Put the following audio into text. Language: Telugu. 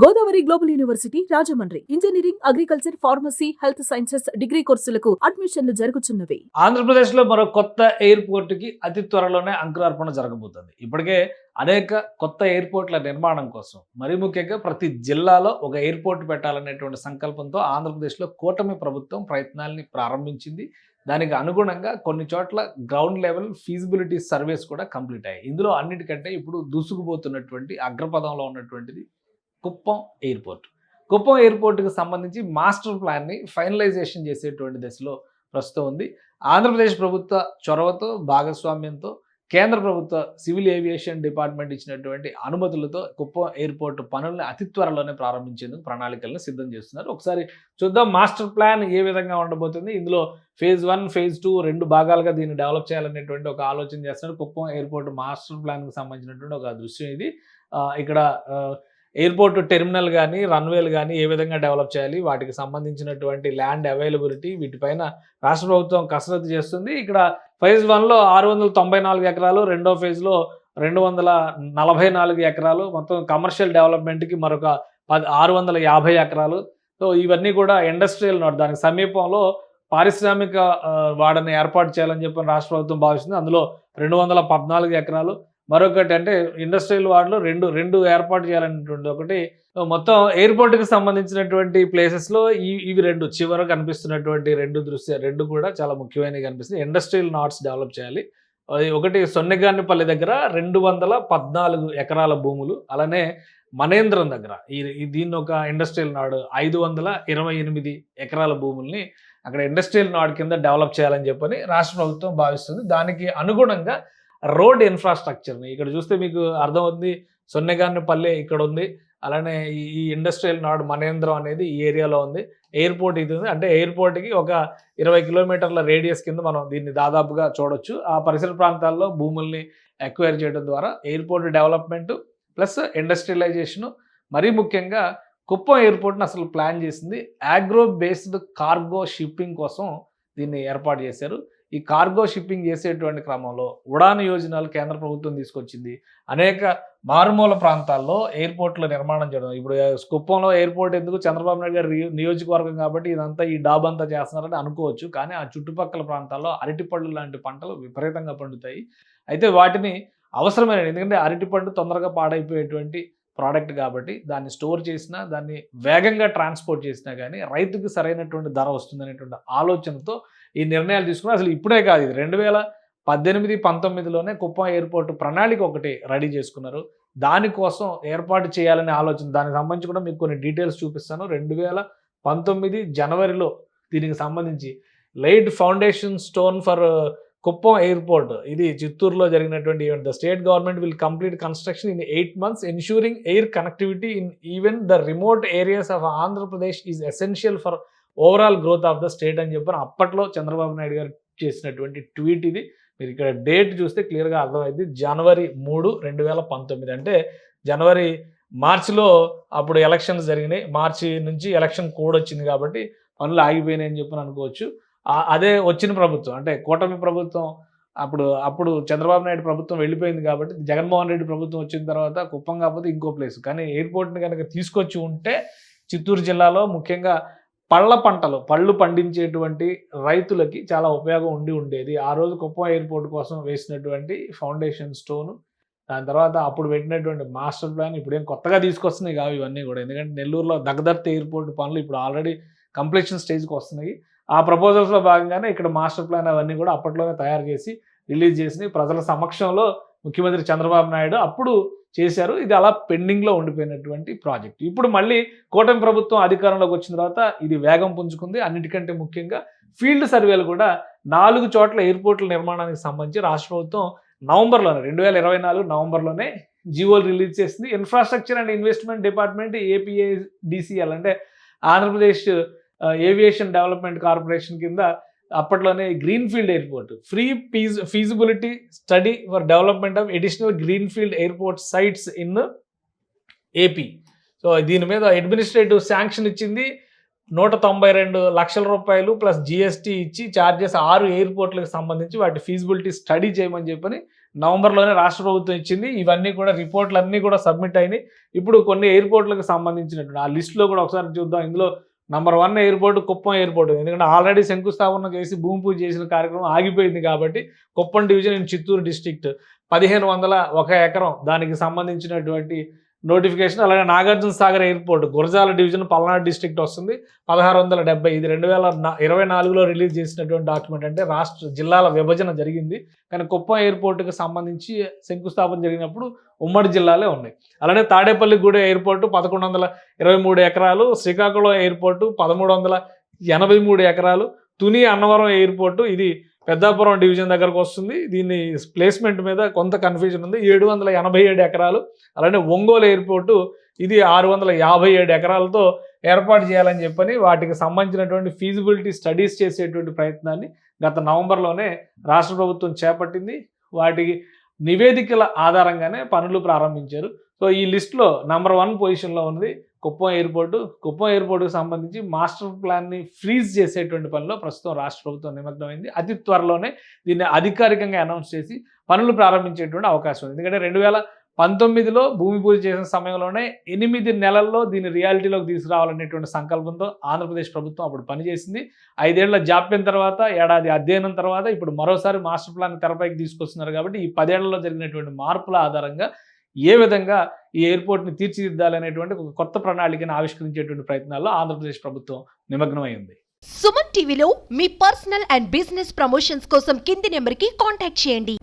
Godavari global university Rajahmundry engineering, agriculture, pharmacy, health sciences degree కోర్సులకు అడ్మిషన్లు జరుగుతున్నవి. ఆంధ్రప్రదేశ్ లో మరో కొత్త ఎయిర్పోర్ట్ కి అతి త్వరలోనే అంకురార్పణ జరగబోతుంది. ఇప్పటికే అనేక కొత్త ఎయిర్పోర్ట్ల నిర్మాణం కోసం మరి ముఖ్యంగా ప్రతి జిల్లాలో ఒక ఎయిర్పోర్ట్ పెట్టాలనేటువంటి సంకల్పంతో ఆంధ్రప్రదేశ్లో కూటమి ప్రభుత్వం ప్రయత్నాల్ని ప్రారంభించింది. దానికి అనుగుణంగా కొన్ని చోట్ల గ్రౌండ్ లెవెల్ ఫీజిబిలిటీ సర్వేస్ కూడా కంప్లీట్ అయ్యాయి. ఇందులో అన్నిటికంటే ఇప్పుడు దూసుకుపోతున్నటువంటి అగ్రపదంలో ఉన్నటువంటిది కుప్పం ఎయిర్పోర్ట్. కుప్పం ఎయిర్పోర్ట్కి సంబంధించి మాస్టర్ ప్లాన్ని ఫైనలైజేషన్ చేసేటువంటి దశలో ప్రస్తుతం ఉంది. ఆంధ్రప్రదేశ్ ప్రభుత్వ చొరవతో, భాగస్వామ్యంతో కేంద్ర ప్రభుత్వ సివిల్ ఏవియేషన్ డిపార్ట్మెంట్ ఇచ్చినటువంటి అనుమతులతో కుప్పం ఎయిర్పోర్ట్ పనుల్ని అతి త్వరలోనే ప్రారంభించేందుకు ప్రణాళికలను సిద్ధం చేస్తున్నారు. ఒకసారి చూద్దాం మాస్టర్ ప్లాన్ ఏ విధంగా ఉండబోతుంది. ఇందులో ఫేజ్ 1, ఫేజ్ 2 రెండు భాగాలుగా దీన్ని డెవలప్ చేయాలనేటువంటి ఒక ఆలోచన చేస్తున్నారు. కుప్పం ఎయిర్పోర్ట్ మాస్టర్ ప్లాన్కి సంబంధించినటువంటి ఒక దృశ్యం ఇది. ఇక్కడ ఎయిర్పోర్ట్ టెర్మినల్ కానీ, రన్వేలు కానీ ఏ విధంగా డెవలప్ చేయాలి, వాటికి సంబంధించినటువంటి ల్యాండ్ అవైలబిలిటీ, వీటిపైన రాష్ట్ర ప్రభుత్వం కసరత్తు చేస్తుంది. ఇక్కడ ఫేజ్ 1లో 694 ఎకరాలు, రెండో ఫేజ్లో 244 ఎకరాలు, మొత్తం కమర్షియల్ డెవలప్మెంట్కి మరొక 650 ఎకరాలు. సో ఇవన్నీ కూడా ఇండస్ట్రియల్ నోట్, దానికి సమీపంలో పారిశ్రామిక వాడని ఏర్పాటు చేయాలని చెప్పి రాష్ట్ర ప్రభుత్వం భావిస్తుంది. అందులో 214 ఎకరాలు, మరొకటి అంటే ఇండస్ట్రియల్ వార్డులో రెండు ఏర్పాటు చేయాలనేటువంటి ఒకటి. మొత్తం ఎయిర్పోర్ట్కి సంబంధించినటువంటి ప్లేసెస్లో ఇవి రెండు చివర కనిపిస్తున్నటువంటి రెండు కూడా చాలా ముఖ్యమైనవి కనిపిస్తుంది. ఇండస్ట్రియల్ నాట్స్ డెవలప్ చేయాలి. ఒకటి సొన్నెగానిపల్లి దగ్గర 214 ఎకరాల భూములు, అలానే మనేంద్రం దగ్గర దీన్ని ఒక ఇండస్ట్రియల్ నాడ్ 528 ఎకరాల భూముల్ని అక్కడ ఇండస్ట్రియల్ నాడ్ కింద డెవలప్ చేయాలని చెప్పని రాష్ట్ర ప్రభుత్వం భావిస్తుంది. దానికి అనుగుణంగా రోడ్ ఇన్ఫ్రాస్ట్రక్చర్ని ఇక్కడ చూస్తే మీకు అర్థమవుతుంది. సొన్నెగానిపల్లి ఇక్కడ ఉంది, అలానే ఈ ఇండస్ట్రియల్ నాడ్ మనేంద్రం అనేది ఈ ఏరియాలో ఉంది. ఎయిర్పోర్ట్ ఇది ఉంది. అంటే ఎయిర్పోర్ట్కి ఒక 20 కిలోమీటర్ల రేడియస్ కింద మనం దీన్ని దాదాపుగా చూడొచ్చు. ఆ పరిసర ప్రాంతాల్లో భూముల్ని ఎక్వైర్ చేయడం ద్వారా ఎయిర్పోర్ట్ డెవలప్మెంట్ ప్లస్ ఇండస్ట్రియలైజేషను, మరీ ముఖ్యంగా కుప్పం ఎయిర్పోర్ట్ని అసలు ప్లాన్ చేసింది ఆగ్రో బేస్డ్ కార్గో షిప్పింగ్ కోసం దీన్ని ఏర్పాటు చేశారు. ఈ కార్గో షిప్పింగ్ చేసేటువంటి క్రమంలో ఉడాన్ యోజనలు కేంద్ర ప్రభుత్వం తీసుకొచ్చింది. అనేక మారుమూల ప్రాంతాల్లో ఎయిర్పోర్ట్ల నిర్మాణం చేయడం. ఇప్పుడు కుప్పంలో ఎయిర్పోర్ట్ ఎందుకు, చంద్రబాబు నాయుడు గారి నియోజకవర్గం కాబట్టి ఇదంతా ఈ డాబ్ అంతా చేస్తున్నారని అనుకోవచ్చు. కానీ ఆ చుట్టుపక్కల ప్రాంతాల్లో అరటిపళ్ళు లాంటి పంటలు విపరీతంగా పండుతాయి. అయితే వాటిని అవసరమైన, ఎందుకంటే అరటిపండు తొందరగా పాడైపోయేటువంటి ప్రోడక్ట్ కాబట్టి దాన్ని స్టోర్ చేసినా, దాన్ని వేగంగా ట్రాన్స్పోర్ట్ చేసినా కానీ రైతుకు సరైనటువంటి ధర వస్తుందనేటువంటి ఆలోచనతో ఈ నిర్ణయాలు తీసుకుని, అసలు ఇప్పుడే కాదు, ఇది 2018-19లోనే కుప్పం ఎయిర్పోర్ట్ ప్రణాళిక ఒకటి రెడీ చేసుకున్నారు. దానికోసం ఏర్పాటు చేయాలనే ఆలోచన, దానికి సంబంధించి కూడా మీకు కొన్ని డీటెయిల్స్ చూపిస్తాను. 2019 జనవరిలో దీనికి సంబంధించి light foundation stone for Kuppam airport, ఇది చిత్తూరులో జరిగినటువంటి event. The state government will complete construction in 8 months, ensuring air connectivity in even the remote areas of Andhra Pradesh is essential for overall growth of the state అని చెప్పి అప్పట్లో చంద్రబాబు నాయుడు గారు చేసినటువంటి ట్వీట్ ఇది. మీరు ఇక్కడ డేట్ చూస్తే క్లియర్గా అర్థమైంది. జనవరి 3, 2019. అంటే మార్చిలో అప్పుడు ఎలక్షన్స్ జరిగినాయి. మార్చి నుంచి ఎలక్షన్ కోడ్ వచ్చింది కాబట్టి పనులు ఆగిపోయినాయి అని చెప్పి అనుకోవచ్చు. అదే వచ్చిన ప్రభుత్వం అంటే కూటమి ప్రభుత్వం, అప్పుడు చంద్రబాబు నాయుడు ప్రభుత్వం వెళ్ళిపోయింది కాబట్టి జగన్మోహన్ రెడ్డి ప్రభుత్వం వచ్చిన తర్వాత కుప్పం కాకపోతే ఇంకో ప్లేస్, కానీ ఎయిర్పోర్ట్ని కనుక తీసుకొచ్చి ఉంటే చిత్తూరు జిల్లాలో ముఖ్యంగా పళ్ళు పండించేటువంటి రైతులకి చాలా ఉపయోగం ఉండేది. ఆ రోజు కుప్పం ఎయిర్పోర్ట్ కోసం వేసినటువంటి ఫౌండేషన్ స్టోను, దాని తర్వాత అప్పుడు పెట్టినటువంటి మాస్టర్ ప్లాన్ ఇప్పుడేం కొత్తగా తీసుకొస్తున్నాయి కావు ఇవన్నీ కూడా. ఎందుకంటే నెల్లూరులో దగదర్తి ఎయిర్పోర్ట్ పనులు ఇప్పుడు ఆల్రెడీ కంప్లీషన్ స్టేజ్కి వస్తున్నాయి. ఆ ప్రపోజల్స్లో భాగంగానే ఇక్కడ మాస్టర్ ప్లాన్ అవన్నీ కూడా అప్పట్లోనే తయారు చేసి రిలీజ్ చేసినాయి. ప్రజల సమక్షంలో ముఖ్యమంత్రి చంద్రబాబు నాయుడు అప్పుడు చేశారు. ఇది అలా పెండింగ్లో ఉండిపోయినటువంటి ప్రాజెక్ట్. ఇప్పుడు మళ్ళీ కూటమి ప్రభుత్వం అధికారంలోకి వచ్చిన తర్వాత ఇది వేగం పుంజుకుంది. అన్నిటికంటే ముఖ్యంగా ఫీల్డ్ సర్వేలు కూడా 4 చోట్ల ఎయిర్పోర్ట్ల నిర్మాణానికి సంబంధించి రాష్ట్ర ప్రభుత్వం 2024 నవంబర్లోనే జీవోలు రిలీజ్ చేసింది. Infrastructure and investment department, APADCL అంటే ఆంధ్రప్రదేశ్ ఏవియేషన్ డెవలప్మెంట్ కార్పొరేషన్ కింద అప్పట్లోనే greenfield airport pre feasibility study for development of additional greenfield airport sites in AP. So దీని మీద అడ్మినిస్ట్రేటివ్ శాంక్షన్ ఇచ్చింది. 192 లక్షల రూపాయలు ప్లస్ GST ఇచ్చి ఛార్జెస్ 6 ఎయిర్పోర్ట్లకు సంబంధించి వాటి ఫీజిబిలిటీ స్టడీ చేయమని చెప్పని నవంబర్లోనే రాష్ట్ర ప్రభుత్వం ఇచ్చింది. ఇవన్నీ కూడా రిపోర్ట్లు అన్నీ కూడా సబ్మిట్ అయినాయి. ఇప్పుడు కొన్ని ఎయిర్పోర్ట్లకు సంబంధించినటువంటి ఆ లిస్టులో కూడా ఒకసారి చూద్దాం. ఇందులో నంబర్ 1 ఎయిర్పోర్ట్ కుప్పం ఎయిర్పోర్ట్. ఎందుకంటే ఆల్రెడీ శంకుస్థాపన చేసి భూమి పూజ చేసిన కార్యక్రమం ఆగిపోయింది కాబట్టి Kuppam division in Chittoor district 1501 ఎకరం దానికి సంబంధించినటువంటి నోటిఫికేషన్. అలాగే Nagarjuna Sagar airport Gurazala division Palnadu district వస్తుంది 1670. ఇది 2024లో రిలీజ్ చేసినటువంటి డాక్యుమెంట్. అంటే రాష్ట్ర జిల్లాల విభజన జరిగింది కానీ కుప్పం ఎయిర్పోర్ట్కి సంబంధించి శంకుస్థాపన జరిగినప్పుడు ఉమ్మడి జిల్లాలే ఉన్నాయి. అలానే తాడేపల్లిగూడెం ఎయిర్పోర్టు 1123 ఎకరాలు, శ్రీకాకుళం ఎయిర్పోర్టు 1383 ఎకరాలు, తుని అన్నవరం ఎయిర్పోర్టు ఇది పెద్దాపురం డివిజన్ దగ్గరకు వస్తుంది. దీన్ని ప్లేస్మెంట్ మీద కొంత కన్ఫ్యూజన్ ఉంది. 787 ఎకరాలు. అలానే ఒంగోలు ఎయిర్పోర్టు ఇది 657 ఎకరాలతో ఏర్పాటు చేయాలని చెప్పని వాటికి సంబంధించినటువంటి ఫీజిబిలిటీ స్టడీస్ చేసేటువంటి ప్రయత్నాన్ని గత నవంబర్లోనే రాష్ట్ర ప్రభుత్వం చేపట్టింది. వాటికి నివేదికల ఆధారంగానే పనులు ప్రారంభించారు. సో ఈ లిస్టులో నంబర్ 1 పొజిషన్లో ఉన్నది కుప్పం ఎయిర్పోర్టు. కుప్పం ఎయిర్పోర్టుకు సంబంధించి మాస్టర్ ప్లాన్ని ఫ్రీజ్ చేసేటువంటి పనిలో ప్రస్తుతం రాష్ట్ర ప్రభుత్వం నిమగ్నమైంది. అతి త్వరలోనే దీన్ని అధికారికంగా అనౌన్స్ చేసి పనులు ప్రారంభించేటువంటి అవకాశం ఉంది. ఎందుకంటే 2019లో భూమి పూజ చేసిన సమయంలోనే 8 నెలల్లో దీన్ని రియాలిటీలోకి తీసుకురావాలనేటువంటి సంకల్పంతో ఆంధ్రప్రదేశ్ ప్రభుత్వం అప్పుడు పనిచేసింది. 5 ఏళ్ల జాప్యం తర్వాత, ఏడాది అధ్యయనం తర్వాత ఇప్పుడు మరోసారి మాస్టర్ ప్లాన్ తెరపైకి తీసుకొస్తున్నారు. కాబట్టి ఈ 10 ఏళ్లలో జరిగినటువంటి మార్పుల ఆధారంగా ఏ విధంగా ఈ ఎయిర్పోర్ట్ని తీర్చిదిద్దాలనేటువంటి ఒక కొత్త ప్రణాళికను ఆవిష్కరించేటువంటి ప్రయత్నాల్లో ఆంధ్రప్రదేశ్ ప్రభుత్వం నిమగ్నమై ఉంది. సుమన్ టీవీలో మీ పర్సనల్ అండ్ బిజినెస్ ప్రమోషన్స్ కోసం కింది నెంబర్కి కాంటాక్ట్ చేయండి.